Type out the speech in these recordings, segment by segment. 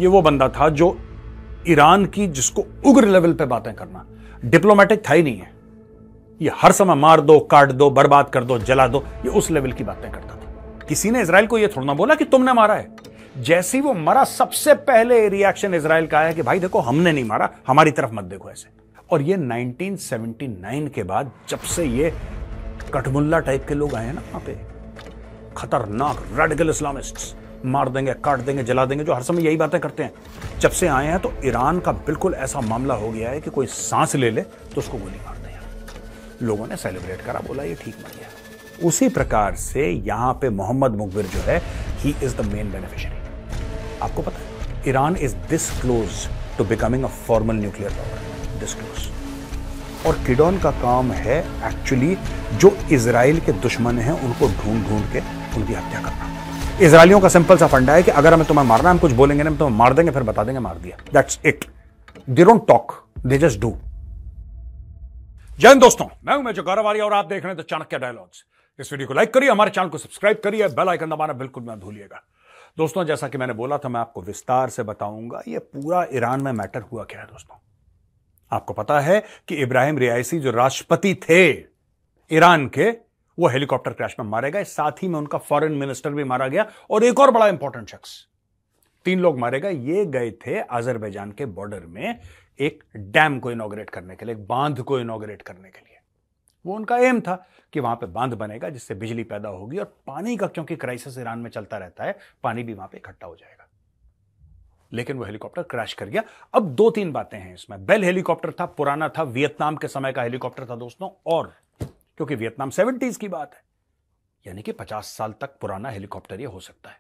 ये वो बंदा था जो ईरान की, जिसको उग्र लेवल पे बातें करना, डिप्लोमेटिक था ही नहीं है। ये हर समय मार दो, काट दो, बर्बाद कर दो, जला दो, ये उस लेवल की बातें करता था। किसी ने इजराइल को ये थोड़ा ना बोला कि तुमने मारा है। जैसे ही वो मरा, सबसे पहले रिएक्शन इजराइल का है कि भाई देखो हमने नहीं मारा, हमारी तरफ मत देखो ऐसे। और ये 1979 के बाद, जब से ये कठमुल्ला टाइप के लोग आए हैं ना वहां पे, खतरनाक रेडिकल इस्लामिस्ट्स, मार देंगे, काट देंगे, जला देंगे, जो हर समय यही बातें करते हैं, जब से आए हैं तो ईरान का बिल्कुल ऐसा मामला हो गया है कि कोई सांस ले ले तो उसको गोली मार दे। लोगों ने सेलिब्रेट करा, बोला ये ठीक मर गया। उसी प्रकार से यहां पे मोहम्मद मुखबिर जो है, he is the main beneficiary. आपको पता है Iran is this close to becoming a formal nuclear power, this close. और किडॉन का काम है एक्चुअली जो इजराइल के दुश्मन हैं उनको ढूंढ ढूंढ के उनकी हत्या करना। इजरायलियों का सिंपल सा फंडा है कि अगर हमें तुम्हें मारना है, हम कुछ बोलेंगे ना, हम तुम्हें मार देंगे, फिर बता देंगे मार दिया। That's it. They don't talk, they just do. जय हिंद दोस्तों, मैं हूं मेजर गौरव आर्य और आप देख रहे हैं द चाणक्य डायलॉग्स। इस वीडियो को लाइक करिए, हमारे चैनल को सब्सक्राइब करिए, बेल आइकन दबाना बिल्कुल मत भूलिएगा। दोस्तों, जैसा कि मैंने बोला था, मैं आपको विस्तार से बताऊंगा ये पूरा ईरान में मैटर हुआ क्या है। दोस्तों, आपको पता है कि इब्राहिम रियासी जो राष्ट्रपति थे ईरान के, वो हेलीकॉप्टर क्रैश में मारे गए। साथ ही में उनका फॉरेन मिनिस्टर भी मारा गया और एक और बड़ा इंपॉर्टेंट शख्स, 3 लोग मारे गए। ये गए थे अजरबैजान के बॉर्डर में एक डैम को इनॉग्रेट करने के लिए, एक बांध को इनॉग्रेट करने के लिए। वो उनका एम था कि वहां पे बांध बनेगा जिससे बिजली पैदा होगी और पानी का, क्योंकि क्राइसिस ईरान में चलता रहता है, पानी भी वहां पे इकट्ठा हो जाएगा। लेकिन वो हेलीकॉप्टर क्रैश कर गया। अब 2-3 बातें हैं इसमें। बेल हेलीकॉप्टर था, पुराना था, वियतनाम के समय का हेलीकॉप्टर था दोस्तों, और क्योंकि वियतनाम 70s की बात है, यानी कि 50 साल तक पुराना हेलीकॉप्टर ये हो सकता है।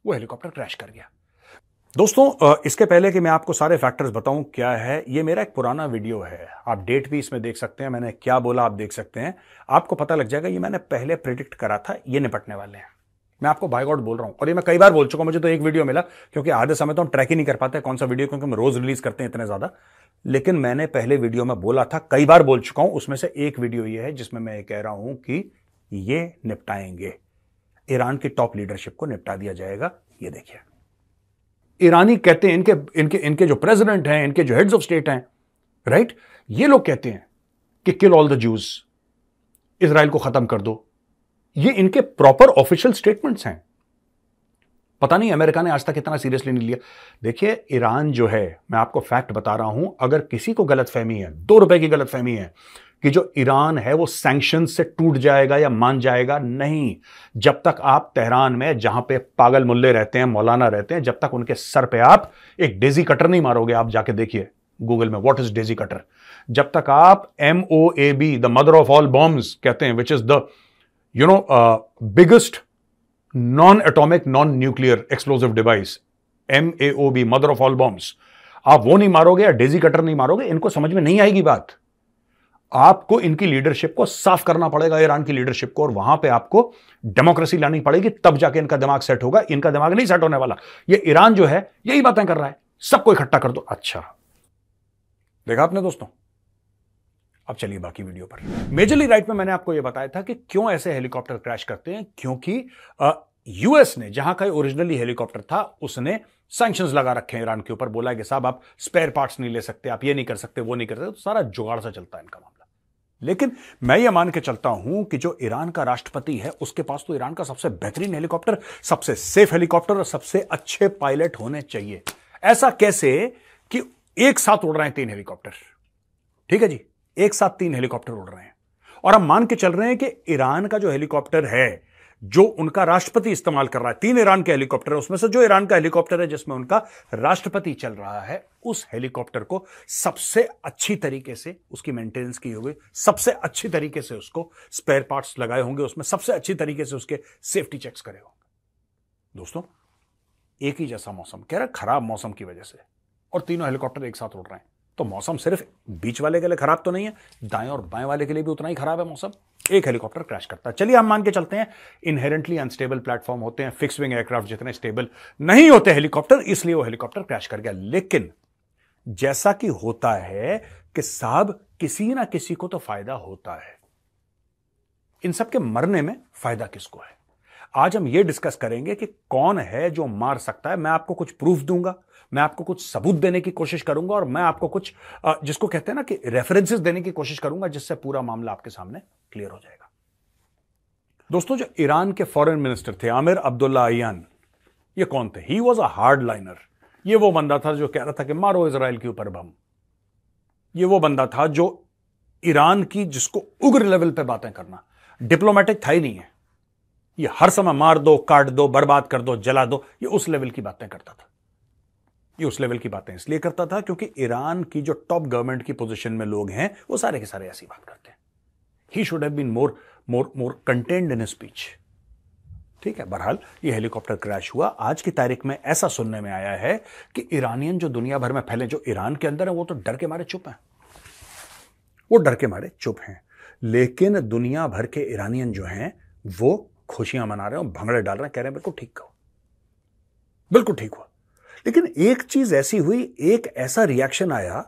वो हेलीकॉप्टर क्रैश कर गया। दोस्तों, इसके पहले कि मैं आपको सारे फैक्टर्स बताऊं क्या है, ये मेरा एक पुराना वीडियो है, आप डेट भी इसमें देख सकते हैं, मैंने क्या बोला आप देख सकते हैं, आपको पता लग जाएगा। ये मैंने पहले प्रेडिक्ट करा था, ये निपटने वाले हैं। मैं आपको बाय गॉड बोल रहा हूं, और ये मैं कई बार बोल चुका हूं। मुझे तो एक वीडियो मिला, क्योंकि आधे समय तो हम ट्रैक ही नहीं कर पाते कौन सा वीडियो, क्योंकि हम रोज रिलीज करते हैं इतने ज्यादा। लेकिन मैंने पहले वीडियो में बोला था, कई बार बोल चुका हूं, उसमें से एक वीडियो ये है जिसमें मैं ये कह रहा हूं कि ये निपटाएंगे, ईरान की टॉप लीडरशिप को निपटा दिया जाएगा। ये देखिए, ईरानी कहते हैं, इनके जो प्रेसिडेंट हैं, इनके जो हेड्स ऑफ स्टेट हैं, राइट, ये लोग कहते हैं कि kill all the juice, Israel को खत्म कर दो। ये इनके प्रॉपर ऑफिशियल स्टेटमेंट्स हैं। पता नहीं अमेरिका ने आज तक इतना सीरियसली नहीं लिया। देखिए, ईरान जो है, मैं आपको फैक्ट बता रहा हूं, अगर किसी को गलतफहमी है, 2 रुपए की गलतफहमी है कि जो ईरान है वो सैंक्शन से टूट जाएगा या मान जाएगा, नहीं। जब तक आप तेहरान में, जहां पे पागल मुल्ले रहते हैं, मौलाना रहते हैं, जब तक उनके सर पे आप एक डेजी कटर नहीं मारोगे, आप जाके देखिए गूगल में, व्हाट इज डेजी कटर। जब तक आप MOAB, the mother of all bombs कहते हैं, which is the biggest non atomic non nuclear explosive device, MAOB, mother of all bombs, आप वो नहीं मारोगे या डेजी कटर नहीं मारोगे, इनको समझ में नहीं आएगी बात। आपको इनकी लीडरशिप को साफ करना पड़ेगा, ईरान की लीडरशिप को, और वहां पे आपको डेमोक्रेसी लानी पड़ेगी, तब जाके इनका दिमाग सेट होगा। इनका दिमाग नहीं सेट होने वाला। ये ईरान जो है यही बातें कर रहा है, सबको इकट्ठा कर दो। अच्छा, देखा आपने दोस्तों। अब चलिए बाकी वीडियो पर। मेजरली राइट में मैंने आपको यह बताया था कि क्यों ऐसे हेलीकॉप्टर क्रैश करते हैं, क्योंकि यूएस ने, जहां का ओरिजिनली हेलीकॉप्टर था, उसने सैंक्शंस लगा रखे हैं ईरान के ऊपर। बोला कि साहब आप स्पेयर पार्ट्स नहीं ले सकते, आप ये नहीं कर सकते, वो नहीं कर सकते, तो सारा जुगाड़ सा चलता है इनका मामला। लेकिन मैं ये मान के चलता हूं कि जो ईरान का राष्ट्रपति है, उसके पास तो ईरान का सबसे बेहतरीन हेलीकॉप्टर, सबसे सेफ हेलीकॉप्टर और सबसे अच्छे पायलट होने चाहिए। ऐसा कैसे कि एक साथ उड़ रहे हैं 3 हेलीकॉप्टर, ठीक है जी, एक साथ 3 हेलीकॉप्टर उड़ रहे हैं, और हम मान के चल रहे हैं कि ईरान का जो हेलीकॉप्टर है, जो उनका राष्ट्रपति इस्तेमाल कर रहा है, 3 ईरान के हेलीकॉप्टर है, उसमें से जो ईरान का हेलीकॉप्टर है जिसमें उनका राष्ट्रपति चल रहा है, उस हेलीकॉप्टर को सबसे अच्छी तरीके से उसकी मेंटेनेंस की होगी, सबसे अच्छी तरीके से उसको स्पेयर पार्ट्स लगाए होंगे, उसमें सबसे अच्छी तरीके से उसके सेफ्टी चेक्स करे होंगे। दोस्तों, एक ही जैसा मौसम, कह रहा खराब मौसम की वजह से, और तीनों हेलीकॉप्टर एक साथ उड़ रहे हैं, तो मौसम सिर्फ बीच वाले के लिए खराब तो नहीं है, दाएं और बाएं वाले के लिए भी उतना ही खराब है मौसम। एक हेलीकॉप्टर क्रैश करता है। चलिए हम मान के चलते हैं इनहेरेंटली अनस्टेबल प्लेटफॉर्म होते हैं, फिक्स विंग एयरक्राफ्ट जितने स्टेबल नहीं होते हेलीकॉप्टर, इसलिए वो हेलीकॉप्टर क्रैश कर गया। लेकिन जैसा कि होता है कि साहब किसी ना किसी को तो फायदा होता है, इन सब के मरने में फायदा किसको है? आज हम ये डिस्कस करेंगे कि कौन है जो मार सकता है। मैं आपको कुछ प्रूफ दूंगा, मैं आपको कुछ सबूत देने की कोशिश करूंगा और मैं आपको कुछ जिसको कहते हैं ना कि रेफरेंसेस देने की कोशिश करूंगा, जिससे पूरा मामला आपके सामने क्लियर हो जाएगा। दोस्तों, जो ईरान के फॉरेन मिनिस्टर थे आमिर अब्दुल्लाहियान, ये कौन थे? He was a hard liner. ये वो बंदा था जो कह रहा था कि मारो इजराइल के ऊपर बम। ये वो बंदा था जो ईरान की, जिसको उग्र लेवल पे बातें करना, डिप्लोमेटिक था ही नहीं है। ये हर समय मार दो, काट दो, बर्बाद कर दो, जला दो, ये उस लेवल की बातें करता था। ये उस लेवल की बातें इसलिए करता था क्योंकि ईरान की जो टॉप गवर्नमेंट की पोजीशन में लोग हैं वो सारे के सारे ऐसी बात करते हैं। He should have been more contained in speech. ठीक है, बहरहाल ये हेलीकॉप्टर क्रैश हुआ। आज की तारीख में ऐसा सुनने में आया है कि ईरानियन जो दुनिया भर में फैले, जो ईरान के अंदर है, वो तो डर के मारे चुप हैं। वो डर के मारे चुप हैं, लेकिन दुनिया भर के ईरानियन जो हैं वो खुशियां मना रहे हैं, भंगड़े डाल रहे हैं, कह रहे हैं बिल्कुल ठीक कहो, बिल्कुल ठीक हुआ। लेकिन एक चीज ऐसी हुई, एक ऐसा रिएक्शन आया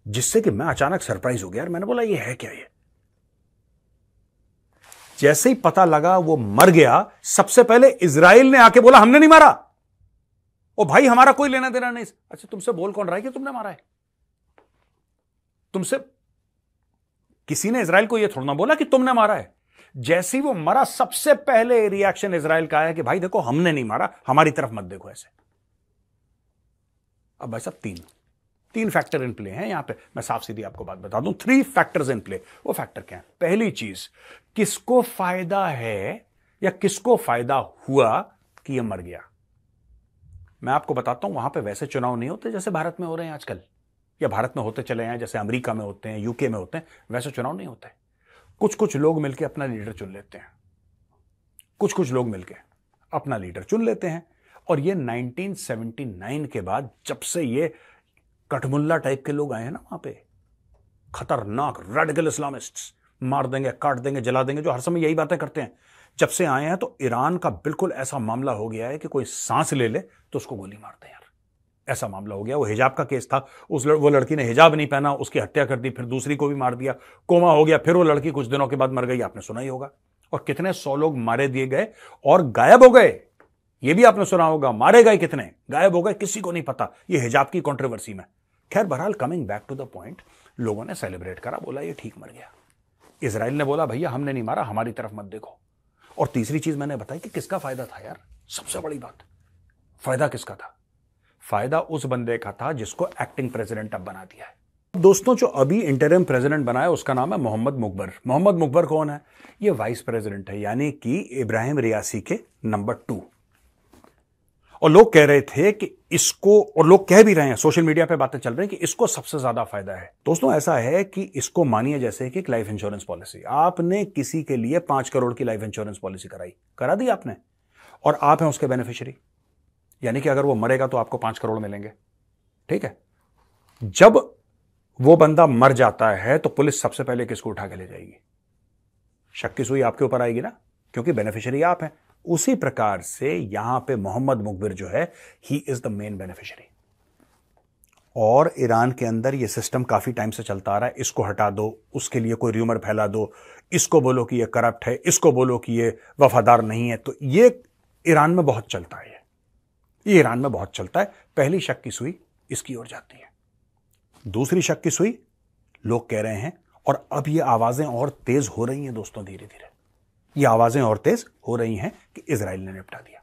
जिससे कि मैं अचानक सरप्राइज हो गया। यार, मैंने बोला ये है क्या? ये जैसे ही पता लगा वो मर गया, सबसे पहले इजराइल ने आके बोला हमने नहीं मारा। ओ भाई, हमारा कोई लेना देना नहीं। अच्छा, तुमसे बोल कौन रहा है कि तुमने मारा है? तुमसे किसी ने इजराइल को यह थोड़ा ना बोला कि तुमने मारा है। जैसे ही वो मरा, सबसे पहले रिएक्शन इजराइल का आया कि भाई देखो, हमने नहीं मारा, हमारी तरफ मत देखो ऐसे। अब भाई साहब, तीन फैक्टर इन प्ले हैं यहां पे। मैं साफ सीधी आपको बात बता दूं, 3 फैक्टर्स इन प्ले। वो फैक्टर क्या है? पहली चीज, किसको फायदा है या किसको फायदा हुआ कि ये मर गया? मैं आपको बताता हूं, वहां पे वैसे चुनाव नहीं होते जैसे भारत में हो रहे हैं आजकल, या भारत में होते चले हैं जैसे अमेरिका में होते हैं, यूके में होते हैं। वैसे चुनाव नहीं होते। कुछ कुछ लोग मिलकर अपना लीडर चुन लेते हैं, कुछ लोग मिलकर अपना लीडर चुन लेते हैं। और ये 1979 के बाद, जब से ये कठमुल्ला टाइप के लोग आए हैं ना वहां पे, खतरनाक रेडिकल इस्लामिस्ट्स, मार देंगे, काट देंगे, जला देंगे, जो हर समय यही बातें करते हैं, जब से आए हैं तो ईरान का बिल्कुल ऐसा मामला हो गया है कि कोई सांस ले ले तो उसको गोली मारते हैं यार। ऐसा मामला हो गया। वो हिजाब का केस था, वो लड़की ने हिजाब नहीं पहना, उसकी हत्या कर दी, फिर दूसरी को भी मार दिया, कोमा हो गया, फिर वो लड़की कुछ दिनों के बाद मर गई, आपने सुना ही होगा। और कितने 100 लोग मारे दिए गए और गायब हो गए, ये भी आपने सुना होगा। मारे गए कितने, गायब हो गए, किसी को नहीं पता, ये हिजाब की कंट्रोवर्सी में। खैर, बहरहाल, coming back to the point, लोगों ने सेलिब्रेट करा, बोला ये ठीक मर गया। इजराइल ने बोला भैया हमने नहीं मारा, हमारी तरफ मत देखो। और तीसरी चीज मैंने बताई कि किसका फायदा था यार। सबसे बड़ी बात, फायदा किसका था? फायदा उस बंदे का था जिसको एक्टिंग प्रेसिडेंट अब बना दिया है। दोस्तों, जो अभी इंटरिम प्रेसिडेंट बना है उसका नाम है मोहम्मद मुकबर। मोहम्मद मुकबर कौन है? ये वाइस प्रेसिडेंट है, यानी कि इब्राहिम रियासी के नंबर 2। और लोग कह रहे थे कि इसको, और लोग कह भी रहे हैं, सोशल मीडिया पे बातें चल रही हैं कि इसको सबसे ज्यादा फायदा है। दोस्तों, ऐसा है कि इसको मानिए जैसे कि एक लाइफ इंश्योरेंस पॉलिसी। आपने किसी के लिए 5 करोड़ की लाइफ इंश्योरेंस पॉलिसी करा दी आपने, और आप हैं उसके बेनिफिशियरी, यानी कि अगर वो मरेगा तो आपको 5 करोड़ मिलेंगे। ठीक है, जब वो बंदा मर जाता है तो पुलिस सबसे पहले किसको उठा के ले जाएगी? शक की सुई आपके ऊपर आएगी ना, क्योंकि बेनिफिशियरी आप हैं। उसी प्रकार से यहां पे मोहम्मद मुकबिर जो है, he is the main beneficiary. और ईरान के अंदर यह सिस्टम काफी टाइम से चलता आ रहा है, इसको हटा दो, उसके लिए कोई र्यूमर फैला दो, इसको बोलो कि ये करप्ट है, इसको बोलो कि ये वफादार नहीं है। तो ये ईरान में बहुत चलता है, ये ईरान में बहुत चलता है। पहली शक की सुई इसकी ओर जाती है। दूसरी शक की सुई लोग कह रहे हैं, और अब ये आवाजें और तेज हो रही हैं दोस्तों, धीरे धीरे ये आवाजें और तेज हो रही हैं कि इजराइल ने निपटा दिया।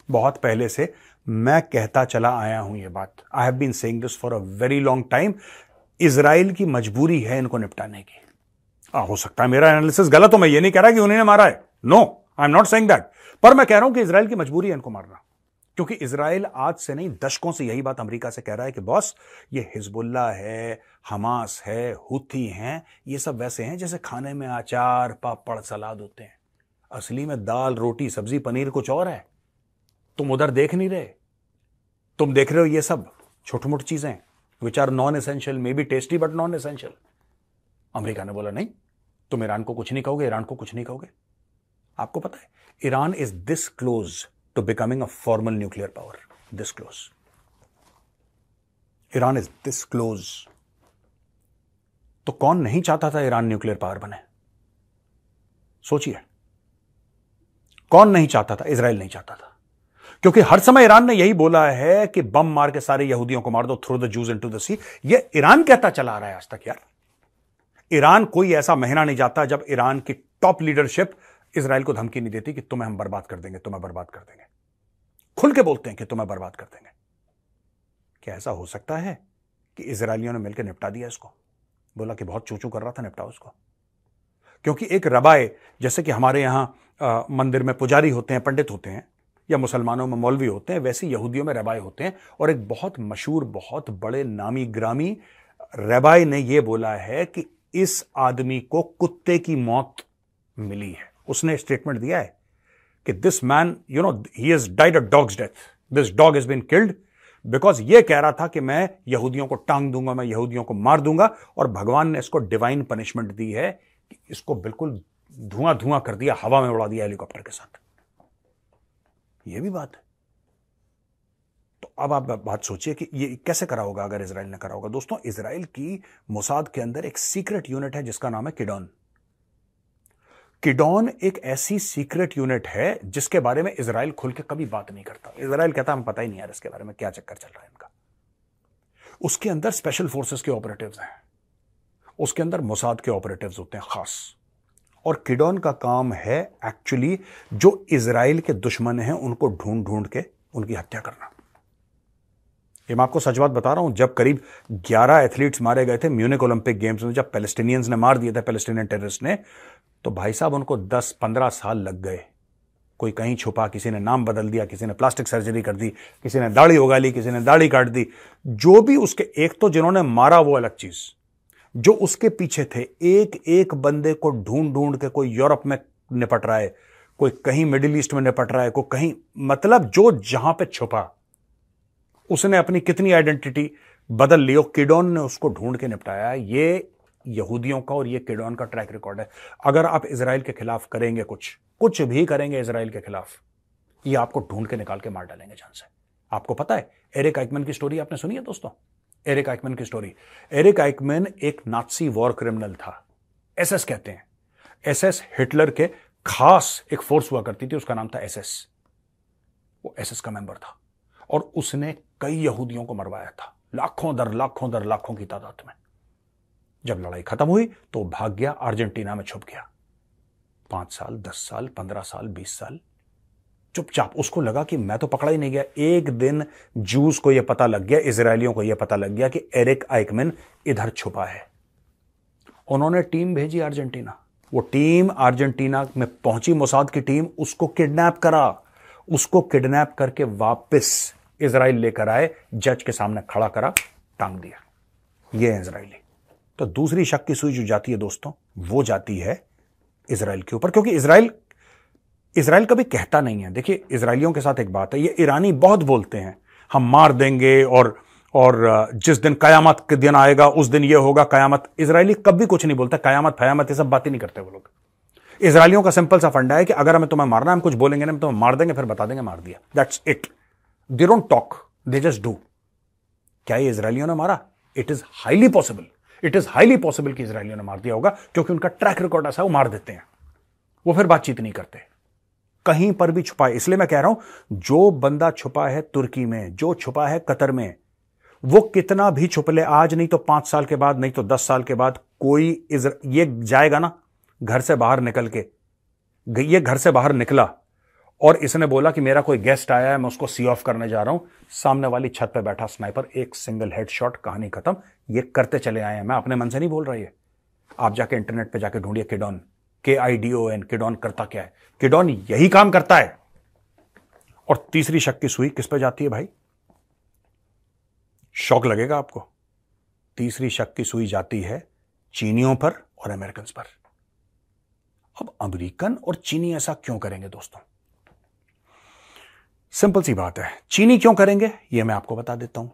बहुत पहले से मैं कहता चला आया हूं ये बात, I have been saying this for a very long time. Israel की मजबूरी है इनको निपटाने की। हो सकता है मेरा एनालिसिस गलत हो, मैं ये नहीं कह रहा कि उन्होंने मारा है, no, I am not saying that, पर मैं कह रहा हूं कि इजराइल की मजबूरी है इनको मारना। क्योंकि इजराइल आज से नहीं, दशकों से यही बात अमेरिका से कह रहा है कि बॉस, ये हिजबुल्ला है, हमास है, हुथी हैं, ये सब वैसे हैं जैसे खाने में अचार, पापड़, सलाद होते हैं। असली में दाल, रोटी, सब्जी, पनीर कुछ और है। तुम उधर देख नहीं रहे, तुम देख रहे हो ये सब छोटी मोटी चीजें which are non essential, may be tasty but non essential. America ने बोला नहीं, तुम ईरान को कुछ नहीं कहोगे, ईरान को कुछ नहीं कहोगे। आपको पता है, Iran is this close to becoming a formal nuclear power, this close. Iran is this close. तो कौन नहीं चाहता था ईरान न्यूक्लियर पावर बने? सोचिए, कौन नहीं चाहता था? इजराइल नहीं चाहता था, क्योंकि हर समय ईरान ने यही बोला है कि बम मार के सारे यहूदियों को मार दो, throw the Jews into the sea. ये ईरान कहता चला आ रहा है आज तक यार। ईरान कोई ऐसा महीना नहीं जाता जब ईरान की टॉप लीडरशिप इजराइल को धमकी नहीं देती कि तुम्हें हम बर्बाद कर देंगे, तुम्हें बर्बाद कर देंगे। खुल के बोलते हैं कि तुम्हें बर्बाद कर देंगे। क्या ऐसा हो सकता है कि इजरायलियों ने मिलकर निपटा दिया इसको? बोला कि बहुत चूचू कर रहा था, निपटाओ उसको। क्योंकि एक रबाए, जैसे कि हमारे यहां मंदिर में पुजारी होते हैं, पंडित होते हैं, या मुसलमानों में मौलवी होते हैं, वैसे यहूदियों में रबाए होते हैं। और एक बहुत मशहूर, बहुत बड़े नामी ग्रामी रबाए ने यह बोला है कि इस आदमी को कुत्ते की मौत मिली है। उसने स्टेटमेंट दिया है कि this man, he has died a dog's death, this dog has been killed because ये कह रहा था कि मैं यहूदियों को टांग दूंगा, मैं यहूदियों को मार दूंगा। और भगवान ने इसको डिवाइन पनिशमेंट दी है कि इसको बिल्कुल धुआं धुआं कर दिया, हवा में उड़ा दिया हेलीकॉप्टर के साथ। यह भी बात है। तो अब आप बात सोचिए कि ये कैसे करा होगा अगर इजराइल ने करा होगा। दोस्तों, इजराइल की मोसाद के अंदर एक सीक्रेट यूनिट है जिसका नाम है किडॉन। किडॉन एक ऐसी सीक्रेट यूनिट है जिसके बारे में इजराइल खुल के कभी बात नहीं करता। इजराइल कहता हमें पता ही नहीं यार इसके बारे में क्या चक्कर चल रहा है इनका। उसके अंदर स्पेशल फोर्सेस के ऑपरेटिव्स हैं, उसके अंदर मोसाद के ऑपरेटिव्स होते हैं खास। और किडॉन का काम है एक्चुअली जो इजराइल के दुश्मन हैं उनको ढूंढ ढूंढ के उनकी हत्या करना। ये मैं आपको सच बात बता रहा हूं। जब करीब 11 एथलीट्स मारे गए थे म्यूनिक ओलंपिक गेम्स में, जब पैलेस्टीनियंस ने मार दिए थे, पैलेस्टीनियन टेररिस्ट ने, तो भाई साहब उनको 10-15 साल लग गए। कोई कहीं छुपा, किसी ने नाम बदल दिया, किसी ने प्लास्टिक सर्जरी कर दी, किसी ने दाढ़ी उगा ली, किसी ने दाढ़ी काट दी। जो भी उसके, एक तो जिन्होंने मारा वो अलग चीज, जो उसके पीछे थे, एक एक बंदे को ढूंढ ढूंढ के, कोई यूरोप में निपट रहा है, कोई कहीं मिडिल ईस्ट में निपट रहा है, कोई कहीं, मतलब जो जहां पे छुपा उसने अपनी कितनी आइडेंटिटी बदल ली, और किडॉन ने उसको ढूंढ के निपटाया। ये यहूदियों का और ये किडॉन का ट्रैक रिकॉर्ड है। अगर आप इजराइल के खिलाफ करेंगे, कुछ भी करेंगे इजराइल के खिलाफ, ये आपको ढूंढ के निकाल के मार डालेंगे जान से। आपको पता है एरिक आइकमैन की स्टोरी आपने सुनी है दोस्तों? एरिक आइकमैन की स्टोरी। एरिक आइकमैन एक नाजी वॉर क्रिमिनल था, एसएस कहते हैं। एसएस हिटलर के खास एक फोर्स हुआ करती थी, उसका नाम था एसएस। वो एसएस का मेंबर था और उसने कई यहूदियों को मरवाया था, लाखों दर लाखों की तादाद में। जब लड़ाई खत्म हुई तो भाग गया, अर्जेंटीना में छुप गया। 5 साल, 10 साल, 15 साल, 20 साल चुपचाप। उसको लगा कि मैं तो पकड़ा ही नहीं गया। एक दिन जूस को यह पता लग गया, इजरायलियों को यह पता लग गया कि एरिक आइकमैन इधर छुपा है। उन्होंने टीम भेजी अर्जेंटीना। वो टीम अर्जेंटीना में पहुंची, मोसाद की टीम, उसको किडनैप करा। उसको किडनैप करके वापस इजराइल लेकर आए, जज के सामने खड़ा करा, टांग दिया। ये है इजरायली। तो दूसरी शक की सुई जो जाती है दोस्तों, वो जाती है इजराइल के ऊपर, क्योंकि इजराइल कभी कहता नहीं है। देखिए, इजरायलियों के साथ एक बात है, ये ईरानी बहुत बोलते हैं हम मार देंगे और जिस दिन कयामत के दिन आएगा उस दिन ये होगा कयामत। इजरायली कभी कुछ नहीं बोलता, कयामत फयामत ये सब बातें नहीं करते वो लोग। इजरायलियों का सिंपल सा फंडा है कि अगर हमें तुम्हें मारना है, हम कुछ बोलेंगे ना, हम तुम्हें मार देंगे, फिर बता देंगे मार दिया। That's it. They don't talk, they just do. क्या ये इजरायलियों ने मारा? It is highly possible, it is highly possible कि इजरायलियों ने मार दिया होगा, क्योंकि उनका ट्रैक रिकॉर्ड ऐसा है, वो मार देते हैं, वो फिर बातचीत नहीं करते, कहीं पर भी छुपा है। इसलिए मैं कह रहा हूं, जो बंदा छुपा है तुर्की में, जो छुपा है कतर में, वो कितना भी छुप ले, आज नहीं तो 5 साल के बाद, नहीं तो 10 साल के बाद, कोई ये जाएगा ना घर से बाहर निकल के। ये घर से बाहर निकला और इसने बोला कि मेरा कोई गेस्ट आया है, मैं उसको सी ऑफ करने जा रहा हूं। सामने वाली छत पे बैठा स्नाइपर, एक सिंगल हेडशॉट, कहानी खत्म। ये करते चले आए हैं, मैं अपने मन से नहीं बोल रहा। ये आप जाके इंटरनेट पे जाके ढूंढिए किडॉन, KIDON। किडॉन करता क्या है? किडॉन यही काम करता है। और तीसरी शक की सुई किस पे जाती है भाई? शौक लगेगा आपको। तीसरी शक की सुई जाती है चीनियों पर और अमेरिकन पर। अब अमेरिकन और चीनी ऐसा क्यों करेंगे दोस्तों? सिंपल सी बात है। चीनी क्यों करेंगे यह मैं आपको बता देता हूं,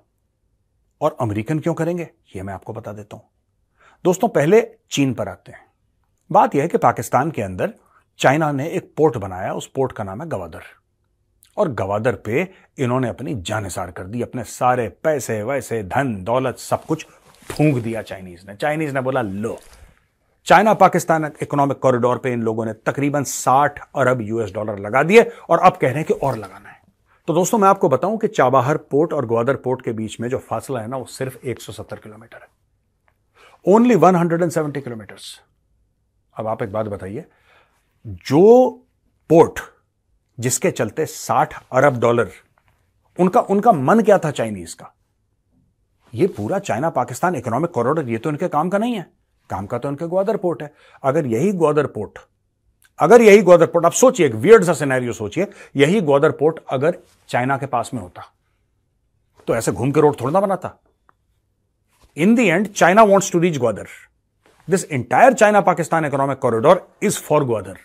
और अमेरिकन क्यों करेंगे यह मैं आपको बता देता हूं। दोस्तों, पहले चीन पर आते हैं। बात यह है कि पाकिस्तान के अंदर चाइना ने एक पोर्ट बनाया, उस पोर्ट का नाम है गवादर। और गवादर पे इन्होंने अपनी जानिसार कर दी, अपने सारे पैसे वैसे, धन दौलत, सब कुछ फूंक दिया चाइनीज ने। चाइनीज ने बोला लो। चाइना पाकिस्तान इकोनॉमिक कॉरिडोर पे इन लोगों ने तकरीबन 60 अरब यूएस डॉलर लगा दिए और अब कह रहे हैं कि और लगाना है। तो दोस्तों मैं आपको बताऊं कि चाबहार पोर्ट और ग्वादर पोर्ट के बीच में जो फासला है ना, वो सिर्फ 170 किलोमीटर है। Only 170 kilometres. अब आप एक बात बताइए, जो पोर्ट जिसके चलते 60 अरब डॉलर, उनका मन क्या था चाइनीज का? ये पूरा चाइना पाकिस्तान इकोनॉमिक कॉरिडोर ये तो इनके काम का नहीं है, काम का तो इनके ग्वादर पोर्ट है। अगर यही ग्वादर पोर्ट, अब सोचिए, एक वियर्ड सा सिनेरियो सोचिए, यही ग्वादर पोर्ट अगर चाइना के पास में होता तो ऐसे घूम के रोड थोड़ा ना बनाता। In the end China wants to reach Gwadar. This entire China Pakistan economic corridor is for Gwadar,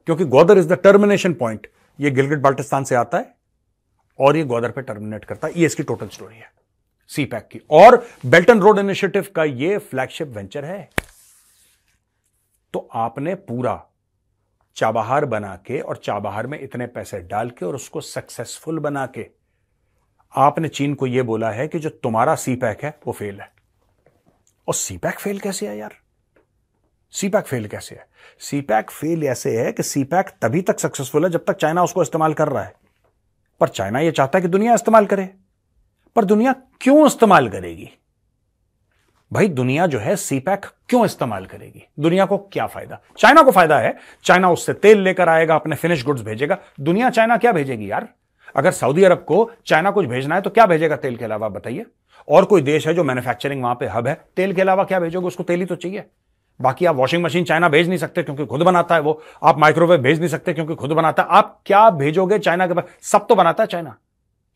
क्योंकि Gwadar is the termination point. ये गिलगिट बाल्टिस्तान से आता है और ये ग्वादर पे टर्मिनेट करता है। ये इसकी टोटल स्टोरी है सीपैक की, और बेल्ट एंड रोड इनिशिएटिव का ये फ्लैगशिप वेंचर है। तो आपने पूरा चाबहार बना के और चाबहार में इतने पैसे डाल के और उसको सक्सेसफुल बना के आपने चीन को यह बोला है कि जो तुम्हारा सीपैक है वो फेल है। और सीपैक फेल कैसे है यार? सीपैक फेल कैसे है? सीपैक फेल ऐसे है कि सीपैक तभी तक सक्सेसफुल है जब तक चाइना उसको इस्तेमाल कर रहा है। पर चाइना यह चाहता है कि दुनिया इस्तेमाल करे। पर दुनिया क्यों इस्तेमाल करेगी भाई? दुनिया जो है सीपैक क्यों इस्तेमाल करेगी? दुनिया को क्या फायदा? चाइना को फायदा है, चाइना उससे तेल लेकर आएगा, अपने फिनिश गुड्स भेजेगा। दुनिया चाइना क्या भेजेगी यार? अगर सऊदी अरब को चाइना कुछ भेजना है तो क्या भेजेगा तेल के अलावा? बताइए। और कोई देश है जो मैन्युफैक्चरिंग वहां पे हब है, तेल के अलावा क्या भेजोगे? उसको तेल ही तो चाहिए। बाकी आप वॉशिंग मशीन चाइना भेज नहीं सकते क्योंकि खुद बनाता है वो, आप माइक्रोवेव भेज नहीं सकते क्योंकि खुद बनाता है। आप क्या भेजोगे चाइना के पास? सब तो बनाता है चाइना।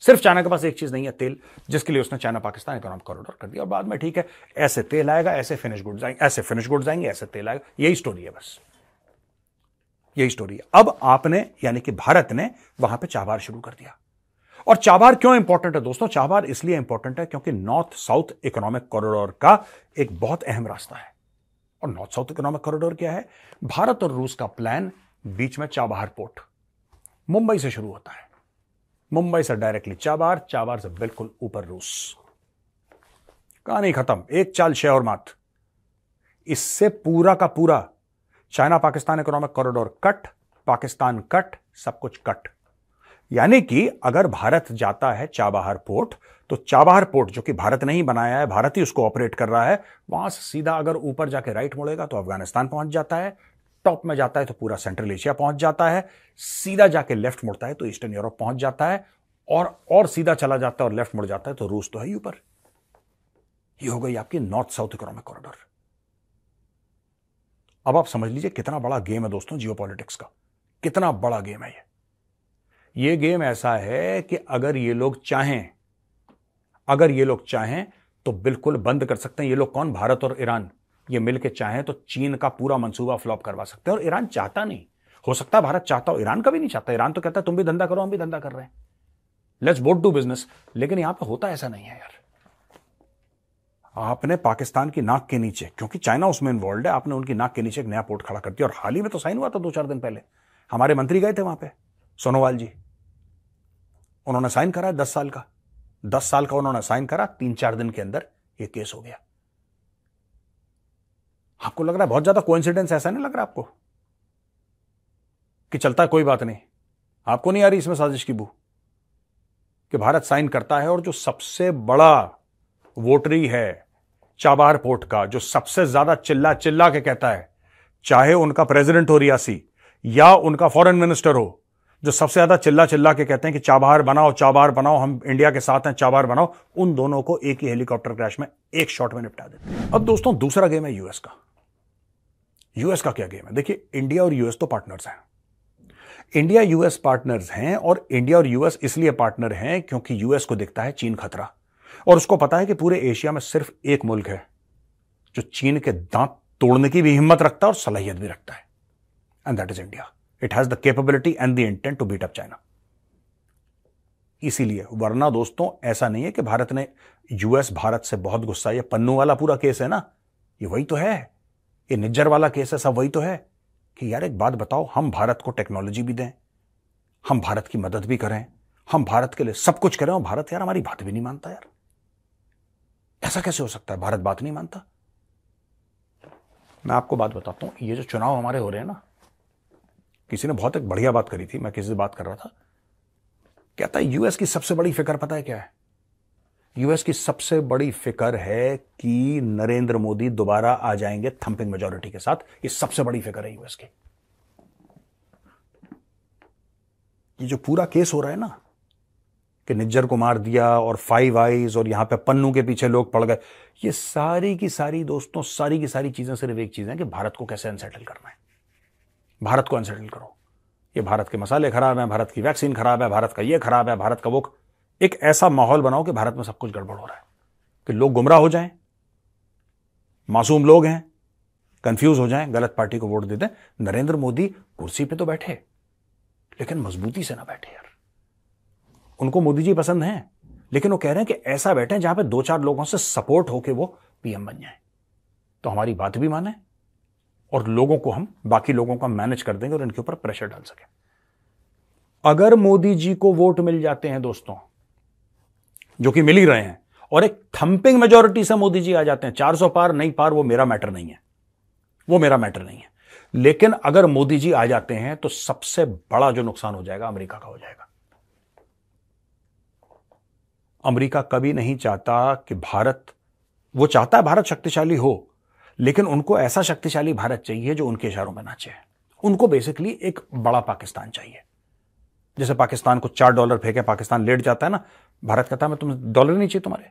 सिर्फ चाइना के पास एक चीज नहीं है, तेल, जिसके लिए उसने चाइना पाकिस्तान इकोनॉमिक कॉरिडोर कर दिया। और बाद में ठीक है, ऐसे तेल आएगा, ऐसे फिनिश गुड्स आएंगे, ऐसे फिनिश गुड्स आएंगे, ऐसे तेल आएगा। यही स्टोरी है, बस यही स्टोरी है। अब आपने, यानी कि भारत ने वहां पे चाबहार शुरू कर दिया। और चाबहार क्यों इंपॉर्टेंट है दोस्तों? चाबहार इसलिए इंपॉर्टेंट है क्योंकि नॉर्थ साउथ इकोनॉमिक कॉरिडोर का एक बहुत अहम रास्ता है। और नॉर्थ साउथ इकोनॉमिक कॉरिडोर क्या है? भारत और रूस का प्लान, बीच में चाबहार पोर्ट मुंबई से शुरू होता है, मुंबई से डायरेक्टली चाबहार, चाबहार से बिल्कुल ऊपर रूस। कहानी खत्म, एक चाल शे और मात। इससे पूरा का पूरा China Pakistan economic corridor cut, Pakistan cut, सब कुछ कट। यानी कि अगर भारत जाता है चाबहार पोर्ट, तो चाबहार पोर्ट जो कि भारत ने ही बनाया है, भारत ही उसको ऑपरेट कर रहा है, वहां से सीधा अगर ऊपर जाके राइट मुड़ेगा तो अफगानिस्तान पहुंच जाता है, टॉप में जाता है तो पूरा सेंट्रल एशिया पहुंच जाता है, सीधा जाके लेफ्ट मुड़ता है तो ईस्टर्न यूरोप पहुंच जाता है, और सीधा चला जाता है और लेफ्ट मुड़ जाता है तो रूस तो है ही ऊपर। ये हो गई आपकी नॉर्थ साउथ इकोनॉमिक कॉरिडोर। अब आप समझ लीजिए कितना बड़ा गेम है दोस्तों जियोपॉलिटिक्स का, कितना बड़ा गेम है ये गेम ऐसा है कि अगर ये लोग चाहें तो बिल्कुल बंद कर सकते हैं। ये लोग कौन? भारत और ईरान। ये मिलके चाहें तो चीन का पूरा मंसूबा फ्लॉप करवा सकते हैं। और ईरान चाहता नहीं, हो सकता है भारत चाहता हो, ईरान का भी नहीं चाहता। ईरान तो कहता है तुम भी धंधा करो, हम भी धंधा कर रहे हैं, लेट्स बोथ डू बिजनेस। लेकिन यहां पे होता ऐसा नहीं है यार। आपने पाकिस्तान की नाक के नीचे, क्योंकि चाइना उसमें इन्वॉल्व है, आपने उनकी नाक के नीचे एक नया पोर्ट खड़ा कर दिया। और हाल ही में तो साइन हुआ था 2-4 दिन पहले, हमारे मंत्री गए थे वहां पे, सोनोवाल जी, उन्होंने साइन करा 10 साल का, 10 साल का उन्होंने साइन करा। 3-4 दिन के अंदर ये केस हो गया। आपको लग रहा है बहुत ज्यादा कोइंसिडेंस? ऐसा नहीं लग रहा आपको कि चलता है कोई बात नहीं? आपको नहीं आ रही इसमें साजिश की बू कि भारत साइन करता है और जो सबसे बड़ा वोटरी है चाबहार पोर्ट का, जो सबसे ज्यादा चिल्ला चिल्ला के कहता है, चाहे उनका प्रेसिडेंट हो रियासी या उनका फॉरेन मिनिस्टर हो, जो सबसे ज्यादा चिल्ला चिल्ला के कहते हैं कि चाबहार बनाओ, चाबहार बनाओ, हम इंडिया के साथ हैं, चाबहार बनाओ, उन दोनों को एक ही हेलीकॉप्टर क्रैश में एक शॉट में निपटा देते हैं। अब दोस्तों दूसरा गेम है यूएस का। यूएस का क्या गेम है? देखिए, इंडिया और यूएस तो पार्टनर्स हैं। इंडिया यूएस पार्टनर्स हैं, और इंडिया और यूएस इसलिए पार्टनर हैं क्योंकि यूएस को दिखता है चीन खतरा, और उसको पता है कि पूरे एशिया में सिर्फ एक मुल्क है जो चीन के दांत तोड़ने की भी हिम्मत रखता है और सलाहियत भी रखता है, and that is India. It has the capability and the intent to beat up China. इसीलिए, वरना दोस्तों ऐसा नहीं है कि भारत ने, यूएस भारत से बहुत गुस्सा, ये पन्नू वाला पूरा केस है ना, ये वही तो है, ये निज्जर वाला केस है, सब वही तो है कि यार एक बात बताओ, हम भारत को टेक्नोलॉजी भी दें, हम भारत की मदद भी करें, हम भारत के लिए सब कुछ करें, और भारत यार हमारी बात भी नहीं मानता। यार ऐसा कैसे हो सकता है? भारत बात नहीं मानता? मैं आपको बात बताता हूं, ये जो चुनाव हमारे हो रहे हैं ना, किसी ने बहुत एक बढ़िया बात करी थी, मैं किसी से बात कर रहा था, कहता है यूएस की सबसे बड़ी फिक्र पता है क्या है? यूएस की सबसे बड़ी फिक्र है कि नरेंद्र मोदी दोबारा आ जाएंगे थंपिंग मेजॉरिटी के साथ। ये सबसे बड़ी फिक्र है यूएस की। ये जो पूरा केस हो रहा है ना कि निज्जर को मार दिया और 5 आइज और यहां पे पन्नू के पीछे लोग पड़ गए, ये सारी की सारी दोस्तों, सारी की सारी चीजें सिर्फ एक चीज है कि भारत को कैसे अनसेटल करना है। भारत को अनसेटल करो। ये भारत के मसाले खराब हैं, भारत की वैक्सीन खराब है, भारत का ये खराब है, भारत का वो। एक ऐसा माहौल बनाओ कि भारत में सब कुछ गड़बड़ हो रहा है, कि लोग गुमराह हो जाएं, मासूम लोग हैं, कंफ्यूज हो जाएं, गलत पार्टी को वोट दे दें। नरेंद्र मोदी कुर्सी पे तो बैठे, लेकिन मजबूती से ना बैठे यार। उनको मोदी जी पसंद हैं, लेकिन वो कह रहे हैं कि ऐसा बैठे जहां पे 2-4 लोगों से सपोर्ट होके वो पीएम बन जाए, तो हमारी बात भी माने और लोगों को, हम बाकी लोगों का मैनेज कर देंगे और इनके ऊपर प्रेशर डाल सके। अगर मोदी जी को वोट मिल जाते हैं दोस्तों, जो कि मिल ही रहे हैं, और एक थंपिंग मेजॉरिटी से मोदी जी आ जाते हैं, 400 पार नहीं पार वो मेरा मैटर नहीं है, वो मेरा मैटर नहीं है। लेकिन अगर मोदी जी आ जाते हैं तो सबसे बड़ा जो नुकसान हो जाएगा अमेरिका का हो जाएगा। अमेरिका कभी नहीं चाहता कि भारत, वो चाहता है भारत शक्तिशाली हो, लेकिन उनको ऐसा शक्तिशाली भारत चाहिए जो उनके इशारों में नाचे। उनको बेसिकली एक बड़ा पाकिस्तान चाहिए। जैसे पाकिस्तान को $4 फेंके, पाकिस्तान लेट जाता है ना, भारत कहता है मैं तुम्हें डॉलर नहीं चाहिए तुम्हारे,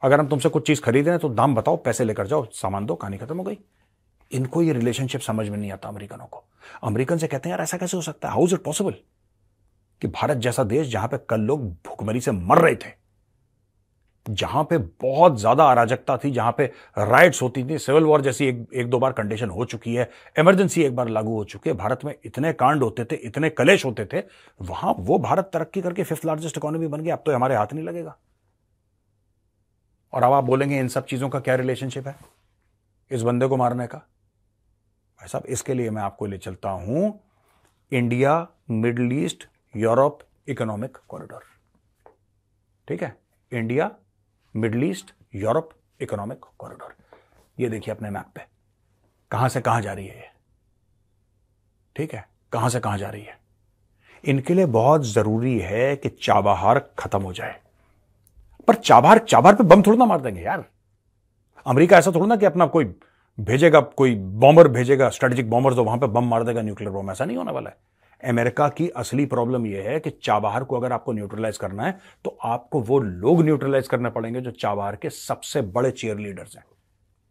अगर हम तुमसे कुछ चीज खरीद रहे हैं तो दाम बताओ, पैसे लेकर जाओ, सामान दो, कहानी खत्म हो गई। इनको ये रिलेशनशिप समझ में नहीं आता अमेरिकनों को। अमेरिकन से कहते हैं यार ऐसा कैसे हो सकता है, हाउ इज इट पॉसिबल कि भारत जैसा देश जहां पे कल लोग भूखमरी से मर रहे थे, जहां पे बहुत ज्यादा अराजकता थी, जहां पे राइट्स होती थी, सिविल वॉर जैसी एक 2 बार कंडीशन हो चुकी है, इमरजेंसी एक बार लागू हो चुकी है, भारत में इतने कांड होते थे, इतने कलेश होते थे, वहां वो भारत तरक्की करके 5th लार्जेस्ट इकोनॉमी बन गया। अब तो हमारे हाथ नहीं लगेगा। और अब आप बोलेंगे इन सब चीजों का क्या रिलेशनशिप है इस बंदे को मारने का? भाई साहब, इसके लिए मैं आपको ले चलता हूं India middle east Europe economic corridor. ठीक है, India middle east Europe economic corridor. ये देखिए अपने मैप पे कहां से कहां जा रही है ये। ठीक है, कहां से कहां जा रही है। इनके लिए बहुत जरूरी है कि चाबहार खत्म हो जाए। पर चाबहार पे बम थोड़ा ना मार देंगे यार। अमेरिका ऐसा थोड़ा ना कि अपना कोई भेजेगा, कोई बॉम्बर भेजेगा, स्ट्रेटेजिक बॉम्बर, तो वहां पे बम मार देगा, न्यूक्लियर बॉम्ब। ऐसा नहीं होने वाला है। अमेरिका की असली प्रॉब्लम यह है कि चाबहार को अगर आपको न्यूट्रलाइज करना है तो आपको वो लोग न्यूट्रलाइज करने पड़ेंगे जो चाबहार के सबसे बड़े चीयर लीडर्स हैं।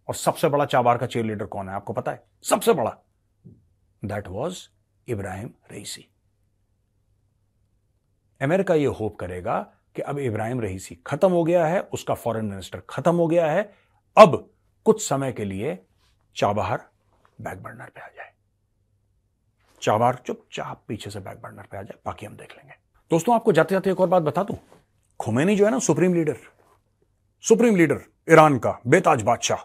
और सबसे बड़ा चाबहार का चीयर लीडर कौन है आपको पता है? सबसे बड़ा, that was Ibrahim Raisi. America ये होप करेगा कि अब इब्राहिम रईसी खत्म हो गया है, उसका फॉरेन मिनिस्टर खत्म हो गया है, अब कुछ समय के लिए चाबहार बैक बर्नर पे आ जाए। चाबहार चुपचाप पीछे से बैक बर्नर पे आ जाए, बाकी हम देख लेंगे। दोस्तों, आपको जाते जाते एक और बात बता दूं, खुमैनी जो है ना, सुप्रीम लीडर ईरान का बेताज बादशाह,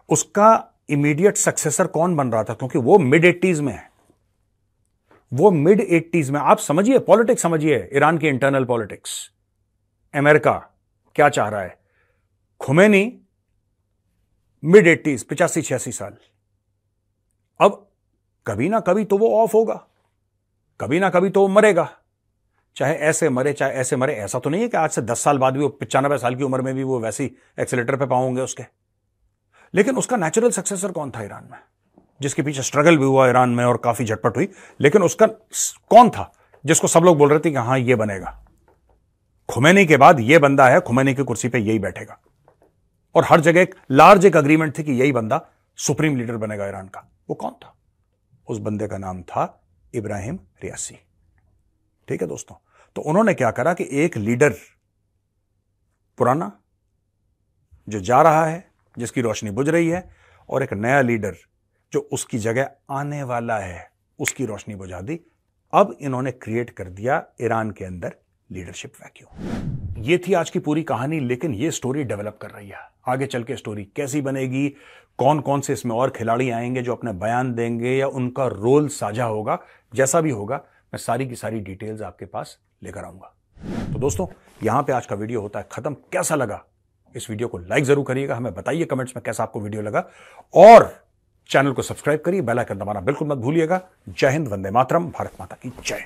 उसका इमीडिएट सक्सेसर कौन बन रहा था? क्योंकि वो मिड 80s में है, वो मिड 80s में। आप समझिए पॉलिटिक्स, समझिए ईरान की इंटरनल पॉलिटिक्स। अमेरिका क्या चाह रहा है? खुमैनी मिड 80s, 85-86 साल। अब कभी ना कभी तो वो ऑफ होगा, कभी ना कभी तो वो मरेगा, चाहे ऐसे मरे चाहे ऐसे मरे। ऐसा तो नहीं है कि आज से 10 साल बाद भी वो 95 साल की उम्र में भी वो वैसी एक्सीलेटर पे पाओगे उसके। लेकिन उसका नेचुरल सक्सेसर कौन था ईरान में, जिसके पीछे स्ट्रगल भी हुआ ईरान में और काफी झटपट हुई, लेकिन उसका कौन था जिसको सब लोग बोल रहे थे कि हां ये बनेगा? खुमैनी के बाद ये बंदा है, खुमैनी की कुर्सी पे यही बैठेगा। और हर जगह एक लार्ज एग्रीमेंट थी कि यही बंदा सुप्रीम लीडर बनेगा ईरान का। वो कौन था? उस बंदे का नाम था इब्राहिम रईसी। ठीक है दोस्तों, तो उन्होंने क्या करा कि एक लीडर पुराना जो जा रहा है, जिसकी रोशनी बुझ रही है, और एक नया लीडर जो उसकी जगह आने वाला है, उसकी रोशनी बुझा दी। अब इन्होंने क्रिएट कर दिया ईरान के अंदर लीडरशिप वैक्यूम। ये थी आज की पूरी कहानी, लेकिन ये स्टोरी डेवलप कर रही है। आगे चल के स्टोरी कैसी बनेगी, कौन कौन से इसमें और खिलाड़ी आएंगे जो अपने बयान देंगे या उनका रोल साझा होगा, जैसा भी होगा मैं सारी की सारी डिटेल्स आपके पास लेकर आऊंगा। तो दोस्तों, यहां पे आज का वीडियो होता है खत्म। कैसा लगा इस वीडियो को लाइक जरूर करिएगा, हमें बताइए कमेंट्स में कैसा आपको वीडियो लगा, और चैनल को सब्सक्राइब करिए, बेल आइकन दबाना बिल्कुल मत भूलिएगा। जय हिंद, वंदे मातरम, भारत माता की जय।